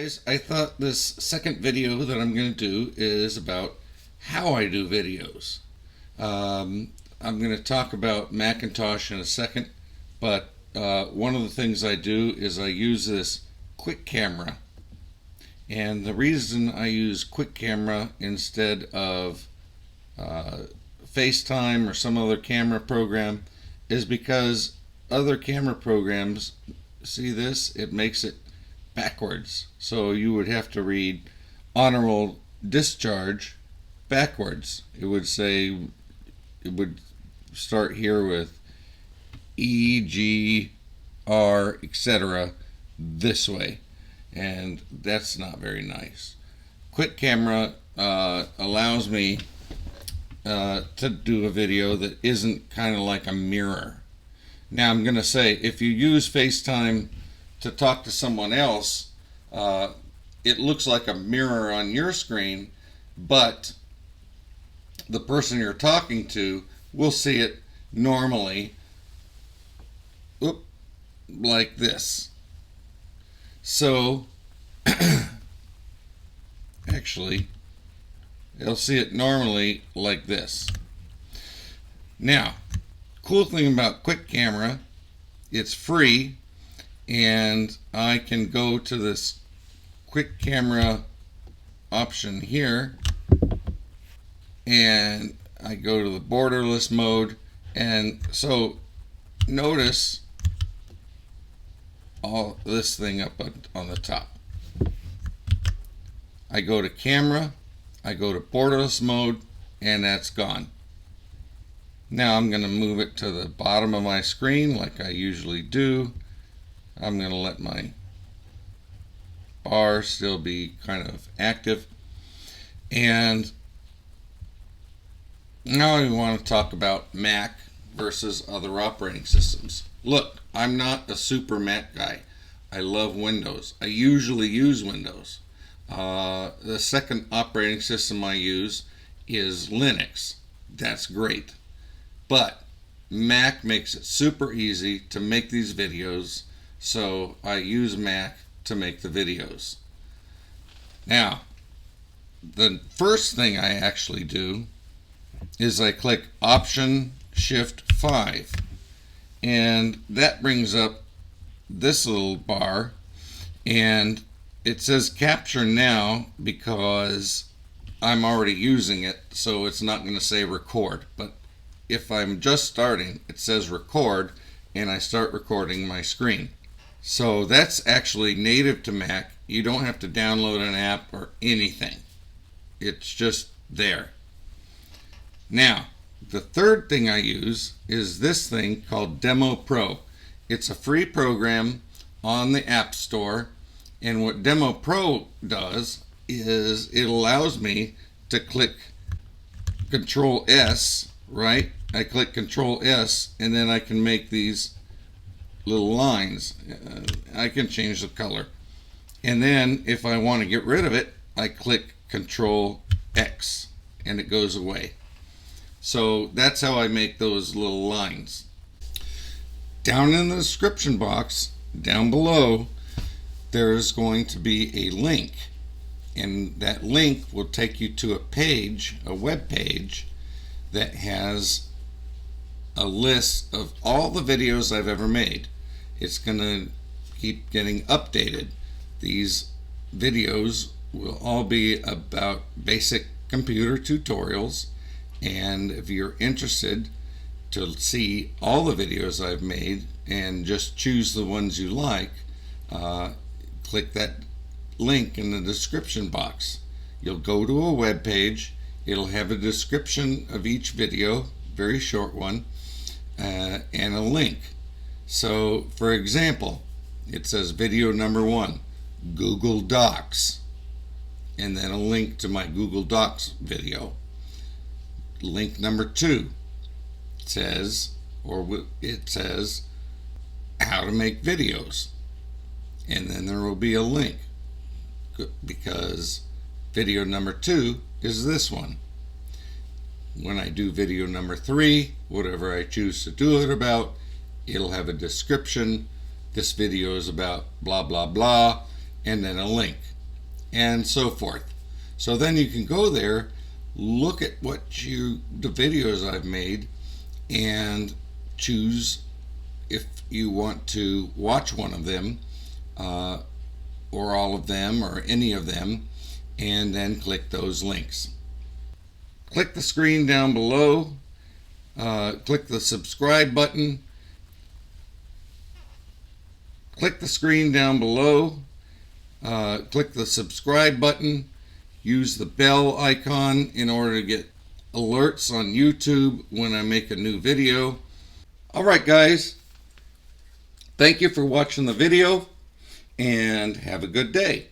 Guys, I thought this second video that I'm going to do is about how I do videos. I'm going to talk about Macintosh in a second, but one of the things I do is I use this Quick Camera. And the reason I use Quick Camera instead of FaceTime or some other camera program is because other camera programs, see this, it makes it backwards. So you would have to read honorable discharge backwards. It would say, it would start here with E, G, R, etc. this way. And that's not very nice. Quick Camera allows me to do a video that isn't kind of like a mirror. Now I'm going to say, if you use FaceTime to talk to someone else, it looks like a mirror on your screen, but the person you're talking to will see it normally, like this. So, actually, they'll see it normally like this. Now, cool thing about Quick Camera, it's free, and I can go to this Quick Camera option here, and I go to the borderless mode, and so notice all this thing up on the top. I go to camera, I go to borderless mode, and that's gone. Now I'm going to move it to the bottom of my screen like I usually do. I'm going to let my bar still be kind of active. And now I want to talk about Mac versus other operating systems. Look, I'm not a super Mac guy. I love Windows. I usually use Windows. The second operating system I use is Linux. That's great. But Mac makes it super easy to make these videos, so I use Mac to make the videos. Now, the first thing I actually do is I click Option Shift 5, and that brings up this little bar, and it says Capture Now because I'm already using it, so it's not going to say record. But if I'm just starting, it says record, and I start recording my screen. So that's actually native to Mac. You don't have to download an app or anything. It's just there. Now, the third thing I use is this thing called Demo Pro. It's a free program on the App Store, and what Demo Pro does is it allows me to click Control S, right? I click Control S, and then I can make these little lines. I can change the color. And then if I want to get rid of it, I click Control X, and it goes away. So that's how I make those little lines. Down in the description box, down below, there's going to be a link. And that link will take you to a page, a web page, that has a list of all the videos I've ever made. It's going to keep getting updated. These videos will all be about basic computer tutorials, and if you're interested to see all the videos I've made and just choose the ones you like, click that link in the description box. You'll go to a web page. It'll have a description of each video, very short one, and a link. So for example, it says video number 1, Google Docs, and then a link to my Google Docs video. Link number 2 says, it says how to make videos, and then there will be a link because video number 2 is this one. When I do video number 3, whatever I choose to do it about, it'll have a description. This video is about blah blah blah, and then a link, and so forth. So then you can go there, look at the videos I've made, and choose if you want to watch one of them, or all of them, or any of them, and then click those links. Click the screen down below, click the subscribe button, click the screen down below, click the subscribe button, use the bell icon in order to get alerts on YouTube when I make a new video. Alright guys, thank you for watching the video, and have a good day.